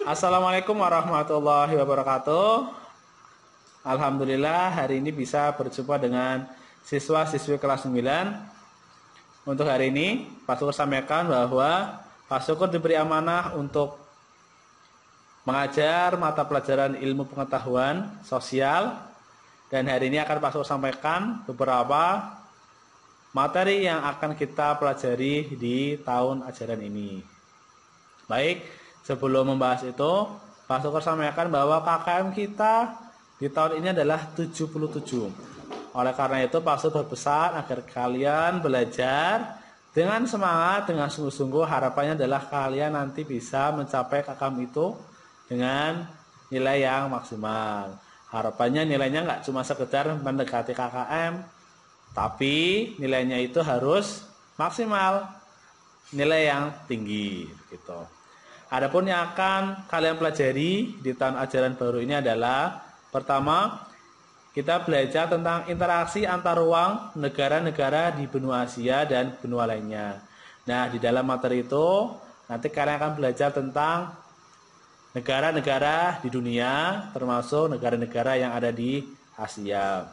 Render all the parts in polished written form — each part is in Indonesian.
Assalamualaikum warahmatullahi wabarakatuh. Alhamdulillah hari ini bisa berjumpa dengan siswa-siswi kelas 9. Untuk hari ini Pak Syukur sampaikan bahwa Pak Syukur diberi amanah untuk mengajar mata pelajaran ilmu pengetahuan sosial. Dan hari ini akan Pak Syukur sampaikan beberapa materi yang akan kita pelajari di tahun ajaran ini. Baik, sebelum membahas itu, Pak Syukur sampaikan bahwa KKM kita di tahun ini adalah 77. Oleh karena itu, Pak Syukur berpesan agar kalian belajar dengan semangat, dengan sungguh-sungguh. Harapannya adalah kalian nanti bisa mencapai KKM itu dengan nilai yang maksimal. Harapannya nilainya nggak cuma sekedar mendekati KKM, tapi nilainya itu harus maksimal, nilai yang tinggi gitu. Adapun yang akan kalian pelajari di tahun ajaran baru ini adalah pertama, kita belajar tentang interaksi antar ruang negara-negara di benua Asia dan benua lainnya. Nah, di dalam materi itu nanti kalian akan belajar tentang negara-negara di dunia, termasuk negara-negara yang ada di Asia.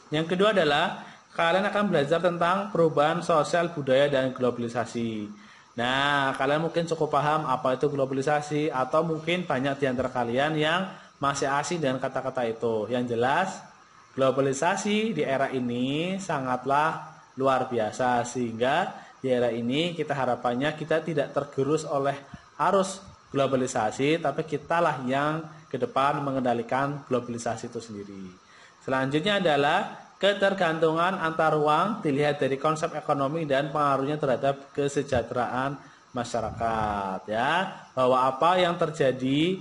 Yang kedua adalah kalian akan belajar tentang perubahan sosial budaya dan globalisasi. Nah, kalian mungkin cukup paham apa itu globalisasi, atau mungkin banyak di antara kalian yang masih asing dengan kata-kata itu. Yang jelas, globalisasi di era ini sangatlah luar biasa, sehingga di era ini kita harapannya kita tidak tergerus oleh arus globalisasi, tapi kitalah yang ke depan mengendalikan globalisasi itu sendiri. Selanjutnya adalah ketergantungan antar ruang dilihat dari konsep ekonomi dan pengaruhnya terhadap kesejahteraan masyarakat, ya. Bahwa apa yang terjadi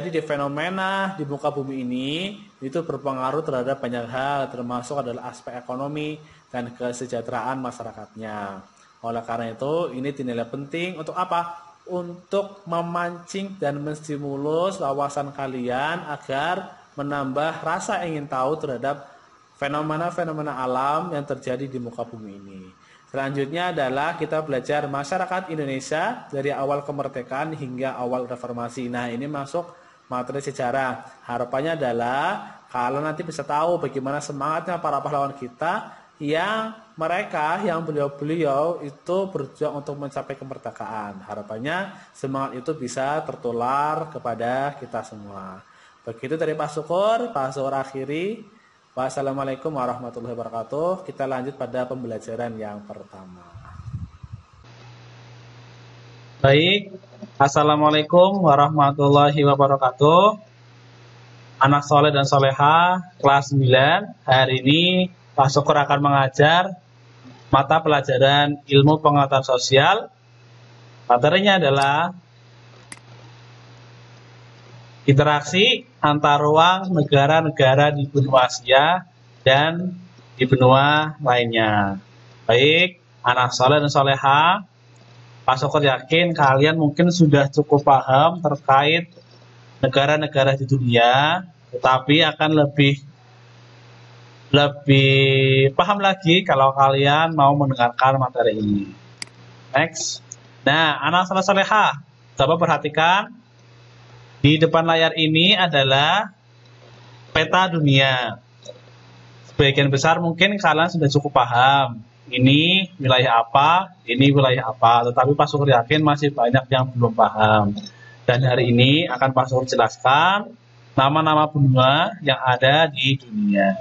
di fenomena di muka bumi ini itu berpengaruh terhadap banyak hal, termasuk adalah aspek ekonomi dan kesejahteraan masyarakatnya. Oleh karena itu, ini dinilai penting untuk apa? Untuk memancing dan menstimulus wawasan kalian agar menambah rasa ingin tahu terhadap fenomena-fenomena alam yang terjadi di muka bumi ini. Selanjutnya adalah kita belajar masyarakat Indonesia dari awal kemerdekaan hingga awal reformasi. Nah, ini masuk materi sejarah. Harapannya adalah kalian nanti bisa tahu bagaimana semangatnya para pahlawan kita yang beliau-beliau itu berjuang untuk mencapai kemerdekaan. Harapannya semangat itu bisa tertular kepada kita semua. Begitu dari Pak Syukur akhiri. Wassalamualaikum warahmatullahi wabarakatuh. Kita lanjut pada pembelajaran yang pertama. Baik, Assalamualaikum warahmatullahi wabarakatuh. Anak soleh dan soleha kelas 9. Hari ini Pak Syukur akan mengajar mata pelajaran ilmu pengetahuan sosial. Materinya adalah interaksi antar ruang negara-negara di benua Asia dan di benua lainnya. Baik, anak soleh dan soleha, Pak Syukur yakin kalian mungkin sudah cukup paham terkait negara-negara di dunia, tetapi akan lebih paham lagi kalau kalian mau mendengarkan materi ini. Next. Nah, anak soleh soleha, coba perhatikan. Di depan layar ini adalah peta dunia. Sebagian besar mungkin kalian sudah cukup paham. Ini wilayah apa, ini wilayah apa. Tetapi Pak Syukur yakin masih banyak yang belum paham. Dan hari ini akan Pak Syukur jelaskan nama-nama benua yang ada di dunia.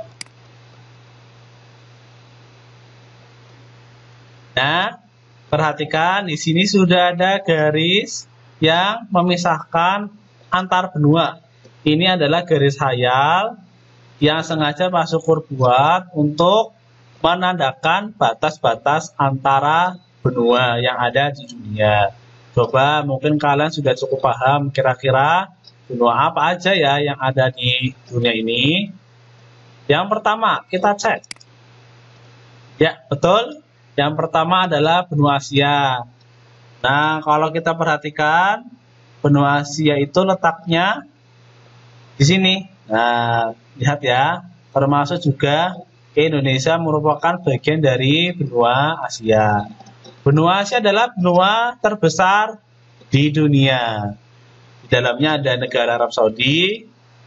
Nah, perhatikan di sini sudah ada garis yang memisahkan antar benua. Ini adalah garis khayal yang sengaja Pak Syukur buat untuk menandakan batas-batas antara benua yang ada di dunia. Coba mungkin kalian sudah cukup paham kira-kira benua apa aja ya yang ada di dunia ini. Yang pertama kita cek. Ya, betul. Yang pertama adalah benua Asia. Nah, kalau kita perhatikan benua Asia itu letaknya di sini. Nah, lihat ya, termasuk juga Indonesia merupakan bagian dari benua Asia. Benua Asia adalah benua terbesar di dunia. Di dalamnya ada negara Arab Saudi,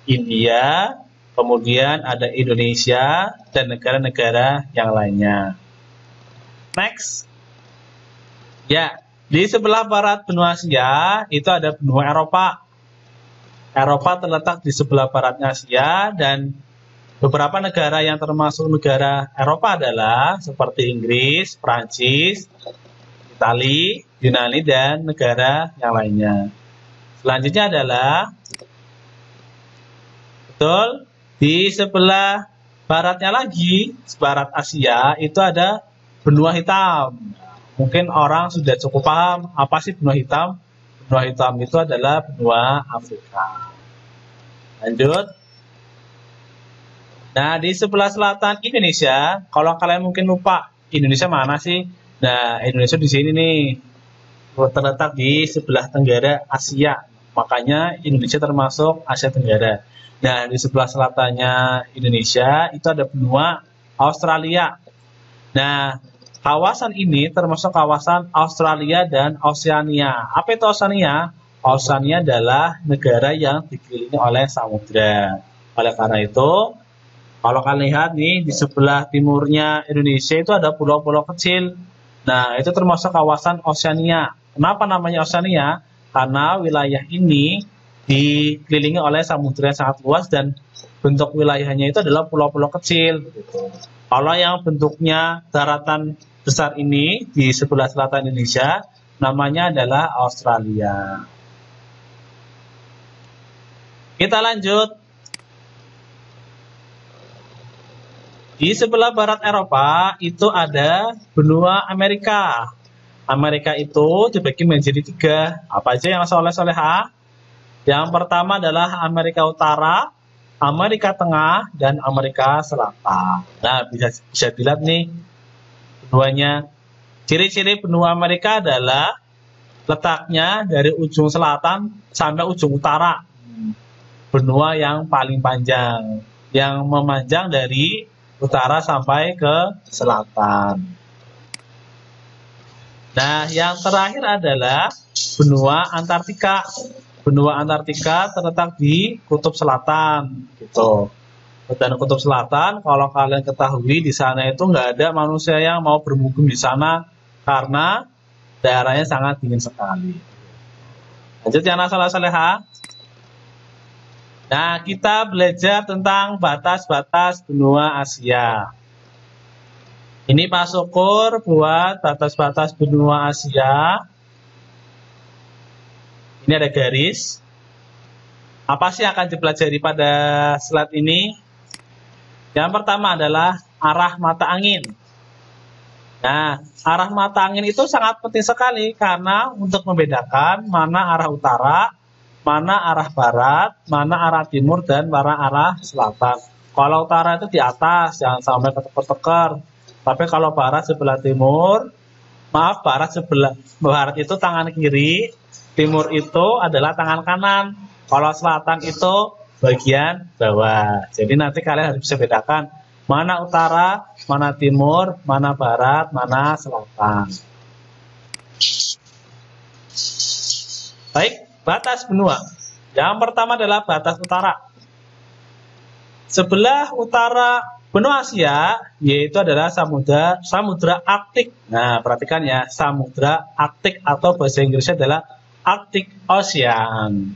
India, kemudian ada Indonesia, dan negara-negara yang lainnya. Next. Ya, di sebelah barat benua Asia itu ada benua Eropa. Eropa terletak di sebelah baratnya Asia, dan beberapa negara yang termasuk negara Eropa adalah seperti Inggris, Prancis, Italia, Yunani, dan negara yang lainnya. Selanjutnya adalah betul di sebelah baratnya lagi, barat Asia itu ada benua hitam. Mungkin orang sudah cukup paham apa sih benua hitam. Benua hitam itu adalah benua Afrika. Lanjut. Nah, di sebelah selatan Indonesia, kalau kalian mungkin lupa Indonesia mana sih? Nah, Indonesia di sini nih, terletak di sebelah tenggara Asia. Makanya Indonesia termasuk Asia Tenggara. Nah, di sebelah selatannya Indonesia itu ada benua Australia. Nah, kawasan ini termasuk kawasan Australia dan Oceania. Apa itu Oceania? Oceania adalah negara yang dikelilingi oleh samudra. Oleh karena itu, kalau kalian lihat nih, di sebelah timurnya Indonesia itu ada pulau-pulau kecil. Nah, itu termasuk kawasan Oceania. Kenapa namanya Oceania? Karena wilayah ini dikelilingi oleh samudra yang sangat luas dan bentuk wilayahnya itu adalah pulau-pulau kecil. Kalau yang bentuknya daratan besar ini di sebelah selatan Indonesia, namanya adalah Australia. Kita lanjut. Di sebelah barat Eropa itu ada benua Amerika. Amerika itu dibagi menjadi 3. Apa aja yang soleh-soleha? Yang pertama adalah Amerika Utara, Amerika Tengah, dan Amerika Selatan. Nah, bisa dilihat nih benuanya. Ciri-ciri benua Amerika adalah letaknya dari ujung selatan sampai ujung utara. Benua yang paling panjang, yang memanjang dari utara sampai ke selatan. Nah, yang terakhir adalah benua Antartika. Benua Antartika terletak di Kutub Selatan, gitu. Dan Kutub Selatan, kalau kalian ketahui di sana itu nggak ada manusia yang mau bermukim di sana karena daerahnya sangat dingin sekali. Lanjut yang salah-saleha. Nah, kita belajar tentang batas-batas benua Asia. Ini Pak Syukur buat batas-batas benua Asia. Ini ada garis. Apa sih yang akan dipelajari pada slide ini? Yang pertama adalah arah mata angin. Nah, arah mata angin itu sangat penting sekali karena untuk membedakan mana arah utara, mana arah barat, mana arah timur, dan mana arah selatan. Kalau utara itu di atas, jangan sampai keteker-teker. Tapi kalau barat sebelah timur, barat itu tangan kiri, timur itu adalah tangan kanan. Kalau selatan itu bagian bawah. Jadi nanti kalian harus bisa bedakan mana utara, mana timur, mana barat, mana selatan. Baik, batas benua. Yang pertama adalah batas utara. Sebelah utara benua Asia yaitu adalah samudra Arktik. Nah, perhatikan ya, samudra Arktik atau bahasa Inggrisnya adalah Arctic Ocean.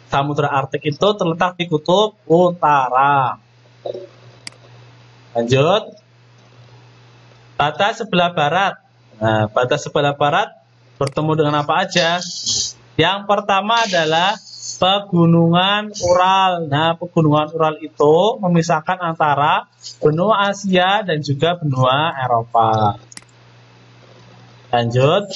Samudra Arktik itu terletak di kutub utara. Lanjut. Batas sebelah barat. Nah, batas sebelah barat bertemu dengan apa aja? Yang pertama adalah Pegunungan Ural. Nah, Pegunungan Ural itu memisahkan antara benua Asia dan juga benua Eropa. Lanjut.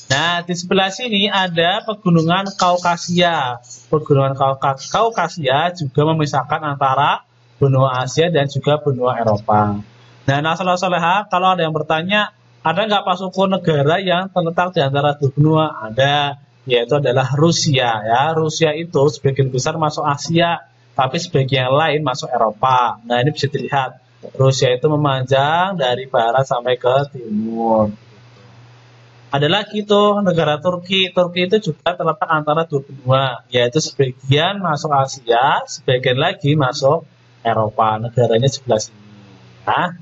Nah, di sebelah sini ada Pegunungan Kaukasia. Pegunungan Kaukasia juga memisahkan antara benua Asia dan juga benua Eropa. Nah, nasoleha, kalau ada yang bertanya, ada nggak Pak Syukur negara yang terletak di antara dua benua? Ada. Yaitu adalah Rusia ya. Rusia itu sebagian besar masuk Asia, tapi sebagian lain masuk Eropa. Nah, ini bisa dilihat. Rusia itu memanjang dari barat sampai ke timur. Ada lagi tuh negara Turki. Turki itu juga terletak antara dua benua, yaitu sebagian masuk Asia, sebagian lagi masuk Eropa. Negaranya sebelah sini. Nah,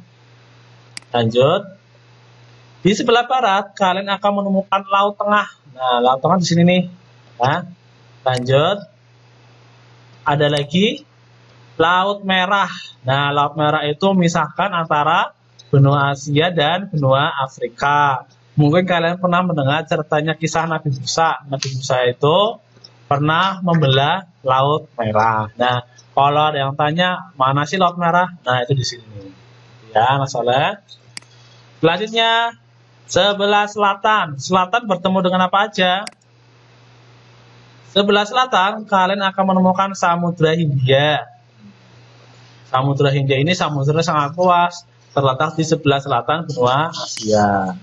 lanjut. Di sebelah barat kalian akan menemukan Laut Tengah. Nah, Laut Tengah di sini nih. Nah, lanjut. Ada lagi Laut Merah. Nah, Laut Merah itu memisahkan antara benua Asia dan benua Afrika. Mungkin kalian pernah mendengar ceritanya kisah Nabi Musa. Nabi Musa itu pernah membelah Laut Merah. Nah, kalau ada yang tanya, mana sih Laut Merah? Nah, itu di sini. Ya, masalah. Selanjutnya, sebelah selatan. Selatan bertemu dengan apa aja? Sebelah selatan, kalian akan menemukan Samudra Hindia. Samudra Hindia ini samudra sangat luas, terletak di sebelah selatan benua Asia.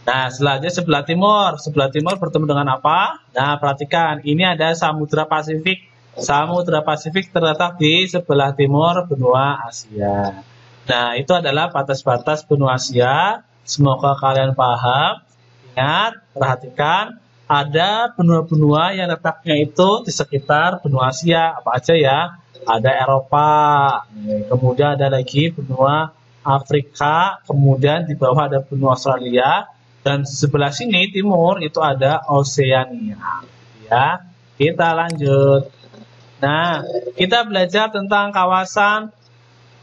Nah, selanjutnya sebelah timur. Sebelah timur bertemu dengan apa? Nah, perhatikan, ini ada Samudra Pasifik. Samudra Pasifik terletak di sebelah timur benua Asia. Nah, itu adalah batas-batas benua Asia. Semoga kalian paham. Ingat, perhatikan, ada benua-benua yang letaknya itu di sekitar benua Asia. Apa aja ya? Ada Eropa, kemudian ada lagi benua Afrika, kemudian di bawah ada benua Australia, dan sebelah sini timur itu ada Oseania. Ya, kita lanjut. Nah, kita belajar tentang kawasan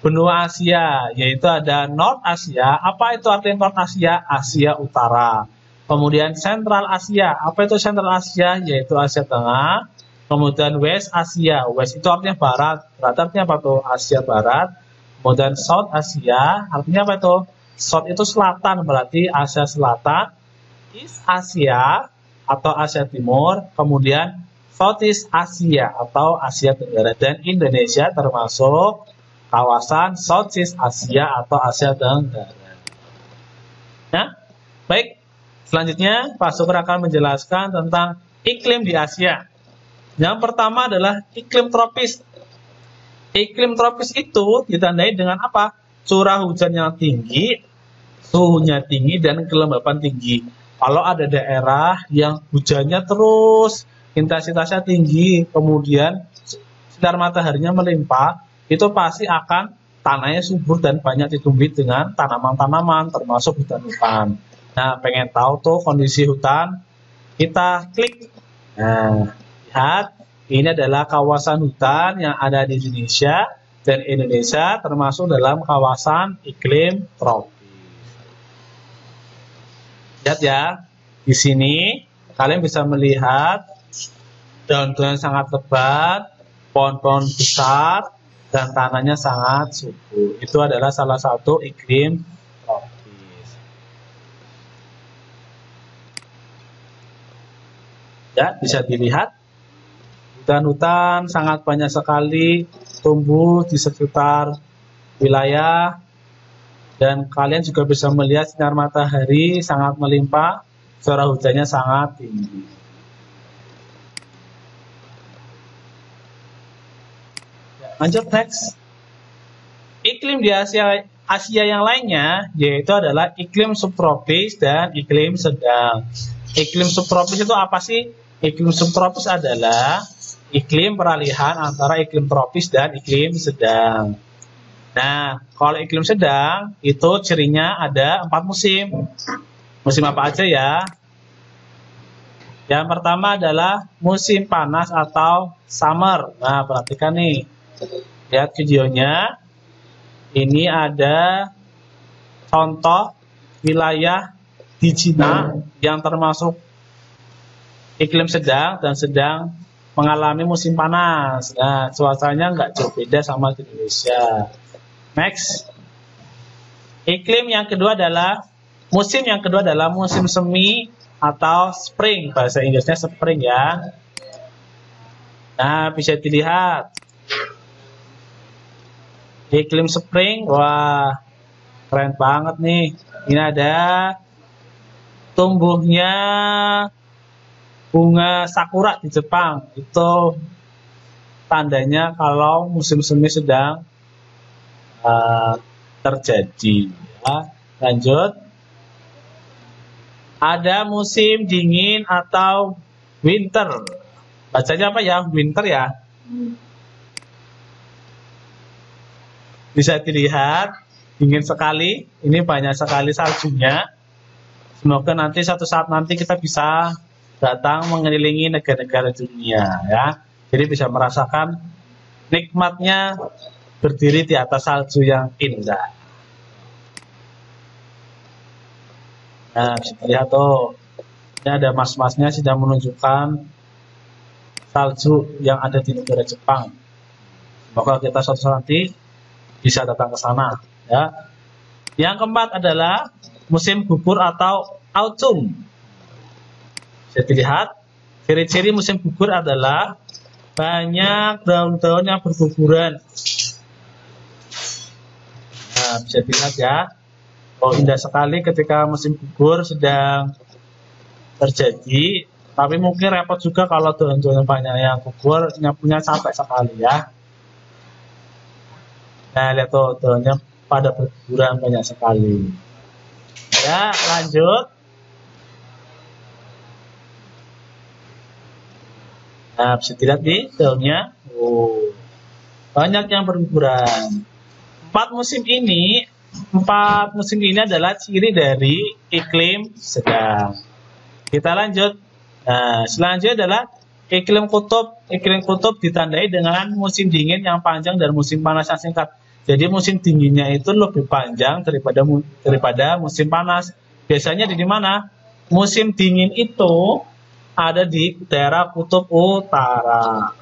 benua Asia, yaitu ada North Asia. Apa itu artinya North Asia? Asia Utara. Kemudian Central Asia. Apa itu Central Asia? Yaitu Asia Tengah. Kemudian West Asia. West itu artinya Barat. Barat artinya apa tuh? Asia Barat. Kemudian South Asia. Artinya apa itu? South itu selatan, berarti Asia Selatan. East Asia atau Asia Timur. Kemudian Southeast Asia atau Asia Tenggara. Dan Indonesia termasuk kawasan Southeast Asia atau Asia Tenggara. Nah, baik. Selanjutnya, Pak Syukur akan menjelaskan tentang iklim di Asia. Yang pertama adalah iklim tropis. Iklim tropis itu ditandai dengan apa? Curah hujan yang tinggi, suhunya tinggi, dan kelembapan tinggi. Kalau ada daerah yang hujannya terus, intensitasnya tinggi, kemudian sinar mataharinya melimpah, itu pasti akan tanahnya subur dan banyak ditumbuhi dengan tanaman-tanaman, termasuk hutan-hutan. Nah, pengen tahu tuh kondisi hutan? Kita klik. Nah, lihat, ini adalah kawasan hutan yang ada di Indonesia, dan Indonesia termasuk dalam kawasan iklim tropis. Lihat ya, di sini kalian bisa melihat daun-daun sangat lebat, pohon-pohon besar, dan tanahnya sangat subur. Itu adalah salah satu iklim tropis. Ya, bisa dilihat. Hutan-hutan sangat banyak sekali tumbuh di sekitar wilayah, dan kalian juga bisa melihat sinar matahari sangat melimpah, curah hujannya sangat tinggi. Lanjut next. Iklim di Asia yang lainnya yaitu adalah iklim subtropis dan iklim sedang. Iklim subtropis itu apa sih? Iklim subtropis adalah iklim peralihan antara iklim tropis dan iklim sedang. Nah, kalau iklim sedang itu cirinya ada 4 musim. Musim apa aja ya? Yang pertama adalah musim panas atau summer. Nah, perhatikan nih. Lihat videonya. Ini ada contoh wilayah di Cina yang termasuk iklim sedang dan sedang mengalami musim panas. Nah, cuacanya nggak jauh beda sama di Indonesia. Next. Iklim yang kedua adalah musim yang kedua adalah musim semi atau spring. Bahasa Inggrisnya spring ya. Nah, bisa dilihat. Iklim spring, wah, keren banget nih. Ini ada tumbuhnya bunga sakura di Jepang. Itu tandanya kalau musim semi sedang terjadi. Ya. Lanjut. Ada musim dingin atau winter. Bacanya apa ya? Winter ya. Bisa dilihat, dingin sekali. Ini banyak sekali saljunya. Semoga nanti suatu saat nanti kita bisa datang mengelilingi negara-negara dunia ya. Jadi bisa merasakan nikmatnya berdiri di atas salju yang indah. Nah, bisa dilihat tuh. Ini ada mas-masnya sedang menunjukkan salju yang ada di negara Jepang. Semoga kita suatu saat nanti bisa datang ke sana ya. Yang keempat adalah musim gugur atau autumn. Bisa dilihat, ciri-ciri musim gugur adalah banyak daun-daun yang berguguran. Nah, bisa dilihat ya. Oh, indah sekali ketika musim gugur sedang terjadi. Tapi mungkin repot juga kalau daun-daun banyak yang gugur, punya capek sekali ya. Nah, lihat tuh, daunnya pada berguguran banyak sekali. Ya, lanjut. Nah, bisa dilihat nih daunnya. Oh, banyak yang berguguran. Empat musim ini adalah ciri dari iklim sedang. Kita lanjut. Nah, selanjutnya adalah iklim kutub. Iklim kutub ditandai dengan musim dingin yang panjang dan musim panas yang singkat. Jadi musim dinginnya itu lebih panjang daripada musim panas. Biasanya di mana? Musim dingin itu ada di daerah kutub utara.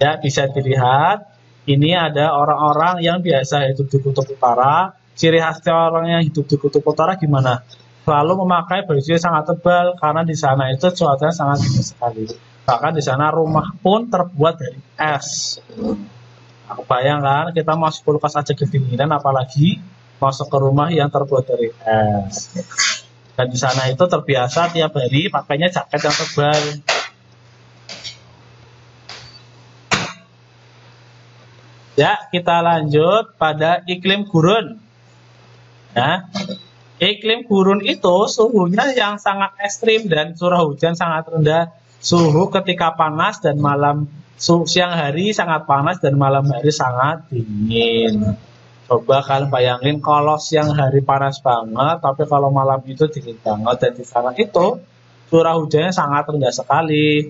Ya, bisa dilihat. Ini ada orang-orang yang biasa hidup di kutub utara. Ciri khasnya orang yang hidup di kutub utara gimana? Selalu memakai baju yang sangat tebal karena di sana itu cuacanya sangat dingin sekali. Bahkan di sana rumah pun terbuat dari es. Aku bayangkan kita masuk kulkas aja kedinginan, apalagi masuk ke rumah yang terbuat dari es. Dan di sana itu terbiasa tiap hari pakainya jaket yang tebal. Ya, kita lanjut pada iklim gurun. Ya, iklim gurun itu suhunya yang sangat ekstrim dan curah hujan sangat rendah. Suhu ketika panas dan siang hari sangat panas dan malam hari sangat dingin. Coba kalian bayangin kalau siang hari panas banget, tapi kalau malam itu dingin banget, dan di sana itu curah hujannya sangat rendah sekali.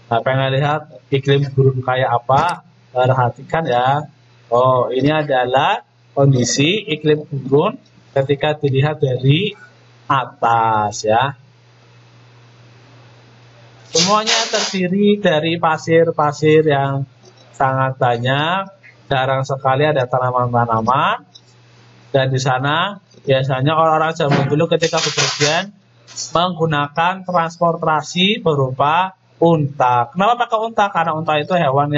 Nah, pengen lihat iklim gurun kayak apa? Perhatikan ya. Oh, ini adalah kondisi iklim gurun ketika dilihat dari atas ya. Semuanya terdiri dari pasir-pasir yang sangat banyak. Jarang sekali ada tanaman-tanaman. Dan di sana biasanya orang-orang zaman dulu ketika bepergian menggunakan transportasi berupa unta. Kenapa pakai unta? Karena unta itu hewan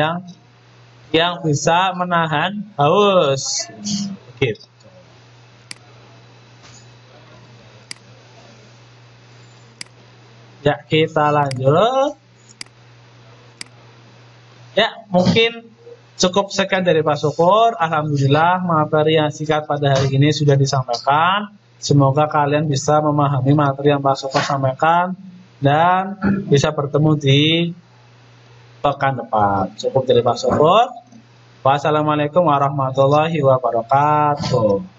yang bisa menahan haus. Gitu. Ya, kita lanjut. Ya, mungkin cukup sekian dari Pak Syukur. Alhamdulillah materi yang singkat pada hari ini sudah disampaikan. Semoga kalian bisa memahami materi yang Pak Syukur sampaikan dan bisa bertemu di pekan depan. Cukup dari Pak Syukur. Wassalamualaikum warahmatullahi wabarakatuh.